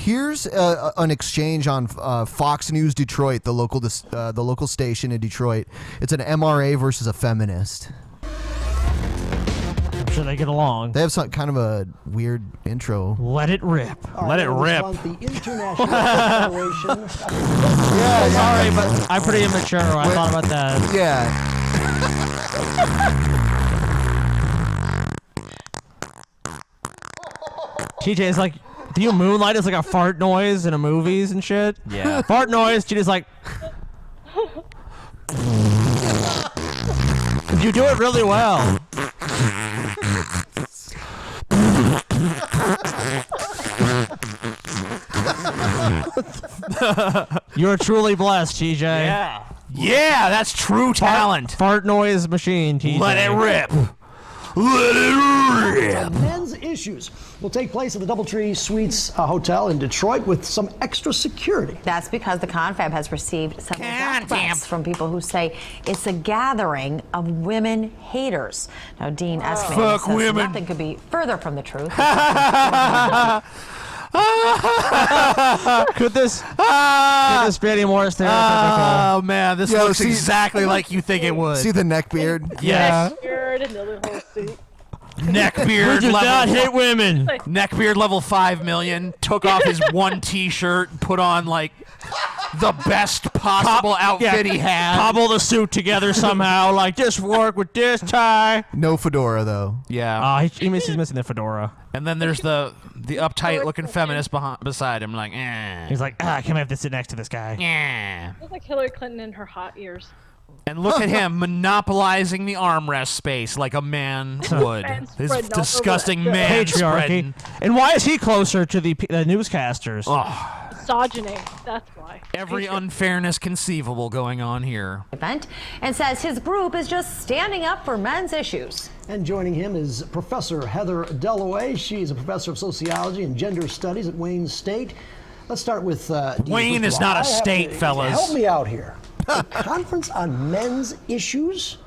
Here's an exchange on Fox News Detroit, the local station in Detroit. It's an MRA versus a feminist. I'm sure they get along. They have some kind of a weird intro. Let it rip. Let it rip. The International Federation. Yeah, sorry, but I'm pretty immature. I thought about that. Yeah. TJ is like, do you moonlight as like a fart noise in a movies and shit? Yeah. Fart noise. TJ's like, you do it really well. You're truly blessed, TJ. Yeah. Yeah, that's true talent. Fart noise machine, TJ. Let it rip. Let it rip. Men's issues will take place at the DoubleTree Suites Hotel in Detroit with some extra security. That's because the confab has received some death threats from people who say it's a gathering of women haters. Now, Dean Esman says women. nothing could be further from the truth. Could this be any more Oh stereotypical? man, this looks exactly like you think it would. See the neck beard? Yeah. Neckbeard and the other whole suit. Neckbeard Who does not level. hate women? Neckbeard level 5 million. Took off his one T-shirt, put on like the best possible outfit he had. Cobble the suit together somehow. Like, just work with this tie. No fedora though. Yeah. He's missing the fedora. And then there's the uptight looking feminist beside him, like, eh. He's like, I can't have to sit next to this guy. Yeah. It was like Hillary Clinton in her hot years. And look at him monopolizing the armrest space like a man would. His disgusting man spreading. And why is he closer to the newscasters? Oh. Misogyny. That's why. Every unfairness conceivable going on here. Event and says his group is just standing up for men's issues. And joining him is Professor Heather Dalloway. She's a professor of sociology and gender studies at Wayne State. Let's start with Wayne is not a state, fellas. Help me out here. A conference on men's issues?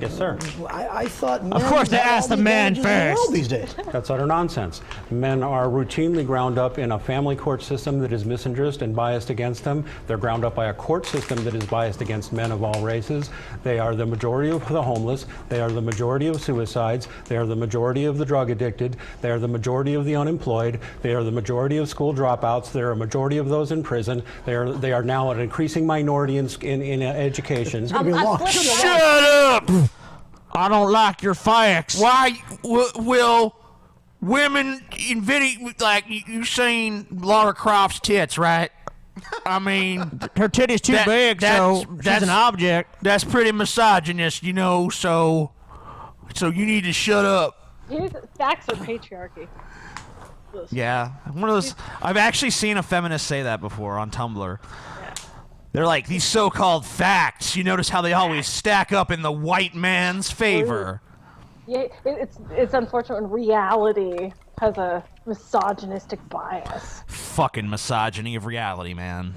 Yes, sir. I thought men Of course they asked the man first. These days. That's utter nonsense. Men are routinely ground up in a family court system that is misandrist and biased against them. They're ground up by a court system that is biased against men of all races. They are the majority of the homeless. They are the majority of suicides. They are the majority of the drug addicted. They are the majority of the unemployed. They are the majority of school dropouts. They are a majority of those in prison. They are now an increasing minority in education. Shut up! I don't like your facts. Why will women in video, like you seen Laura Croft's tits, right? I mean, her titty's too big, so she's an object. That's pretty misogynist, you know. So you need to shut up. Facts are patriarchy. Yeah, one of those. I've actually seen a feminist say that before on Tumblr. They're like, these so-called facts. You notice how they always stack up in the white man's favor. Yeah, it's unfortunate when reality has a misogynistic bias. Fucking misogyny of reality, man.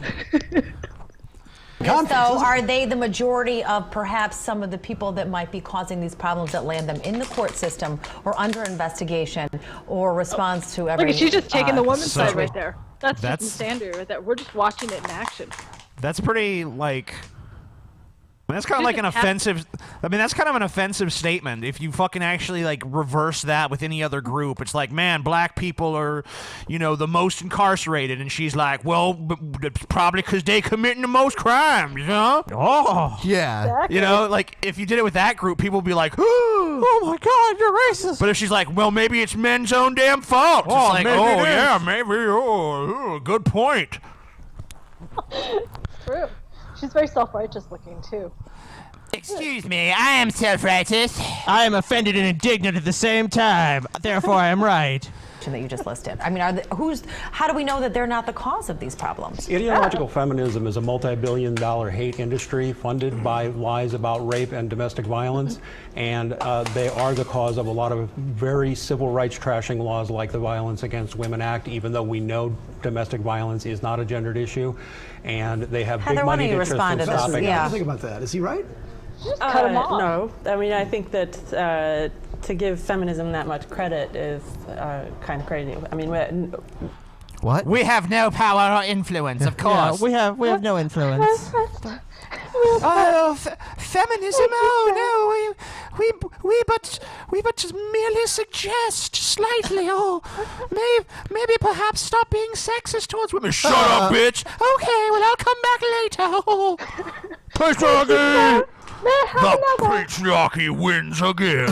So are they the majority of perhaps some of the people that might be causing these problems that land them in the court system or under investigation or response to every... Look, she's just taking the woman's so- side right there. That's just insanity right there. We're just watching it in action. That's pretty, like... I mean, that's kind of like an offensive... I mean, that's kind of an offensive statement. If you fucking actually, like, reverse that with any other group, it's like, man, black people are, you know, the most incarcerated. And she's like, well, it's probably because they committing the most crimes, huh? Oh. Yeah. Exactly. You know, like, if you did it with that group, people would be like, oh my God, you're racist. But if she's like, well, maybe it's men's own damn fault. Oh, it's like, maybe oh, it is. yeah, maybe, oh, good point. True. She's very self-righteous looking, too. Excuse me, I am self-righteous. I am offended and indignant at the same time. Therefore, I am right. That you just listed. I mean, how do we know that they're not the cause of these problems? Ideological feminism is a multi-billion-dollar hate industry funded by lies about rape and domestic violence, and they are the cause of a lot of very civil rights trashing laws like the Violence Against Women Act, even though we know domestic violence is not a gendered issue, and they have Heather, big why money don't you interests respond in to this? stopping it. What do you think about that? Is he right? Just cut him off. No, I mean, I think that to give feminism that much credit is kind of crazy. I mean, What? We have no power or influence, of course. Yeah, we have no influence. Oh, feminism! Oh no, we but merely suggest slightly. Oh, maybe perhaps stop being sexist towards women. Shut up, bitch. Okay, well I'll come back later. Oh. Patriarchy. The patriarchy wins again.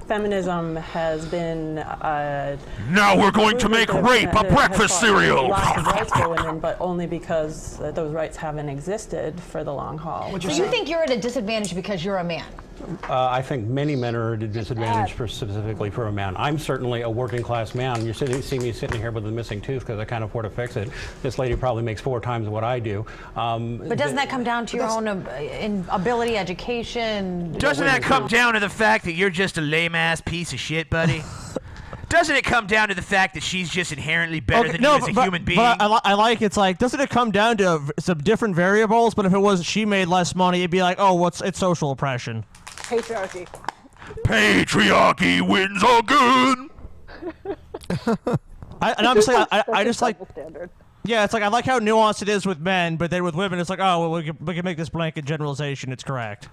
Feminism has been. Now we're going to make rape a breakfast cereal. Lots of rights for women, but only because those rights haven't existed for the long haul. So you think you're at a disadvantage because you're a man? I think many men are at a disadvantage specifically for a man. I'm certainly a working class man. You see me sitting here with a missing tooth because I can't afford to fix it. This lady probably makes 4 times what I do. But doesn't that come down to your own ability, education? Doesn't that come down to the fact that you're just a lame-ass piece of shit, buddy? Doesn't it come down to the fact that she's just inherently better than you as a human being? But I like it's like, doesn't it come down to some different variables? But if it was she made less money, it'd be like, oh, it's social oppression. Patriarchy. Patriarchy wins again. I'm just saying, I just like. Standard. Yeah, it's like I like how nuanced it is with men, but then with women, it's like, oh, well, we can make this blanket generalization. It's correct.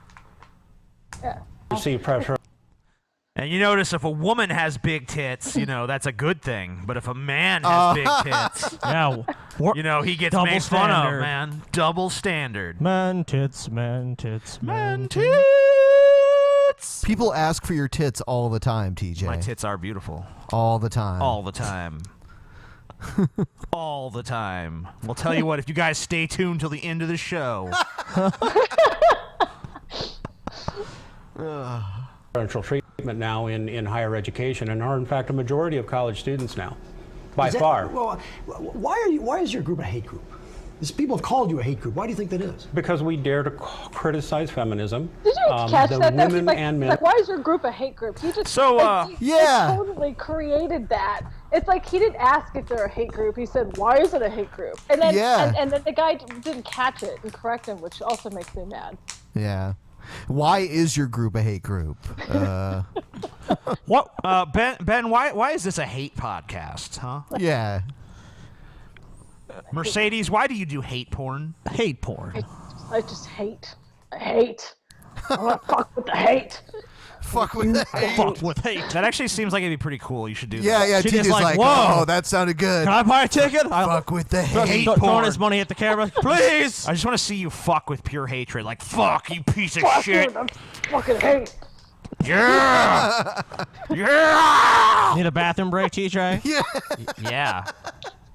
Yeah. See pressure. And you notice if a woman has big tits, that's a good thing. But if a man has big tits, yeah, he gets double made fun of, standard. man. Double standard. Man tits, man tits, Man tits. People ask for your tits all the time, TJ. My tits are beautiful. All the time. All the time. All the time. We'll tell you what, if you guys stay tuned till the end of the show. Differential treatment now in higher education, and are in fact a majority of college students now, by far. Well, why is your group a hate group? These people have called you a hate group. Why do you think that is? Because we dare to criticize feminism. Did you catch the that? women Like, and men. like, why is your group a hate group? He just he totally created that. It's like he didn't ask if they're a hate group. He said, "Why is it a hate group?" And then and then the guy didn't catch it and correct him, which also makes me mad. Yeah. Why is your group a hate group? What, Ben? Why is this a hate podcast? Huh? Yeah. Mercedes, why do you do hate porn? Hate porn. I just hate. I hate. I want to fuck with the hate. Fuck with the hate. Fuck with hate. That actually seems like it'd be pretty cool. You should do that. Yeah. She TJ's just like, whoa, oh, that sounded good. Can I buy a ticket? Fuck with the hate. Throwing his money at the camera, please. I just want to see you fuck with pure hatred. Like, fuck, you piece of Fuck shit. you, I'm fucking hate. Yeah! Yeah! Need a bathroom break, TJ? Yeah. Yeah.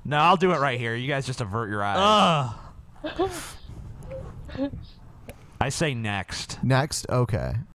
No, I'll do it right here. You guys just avert your eyes. I say next. Next? Okay.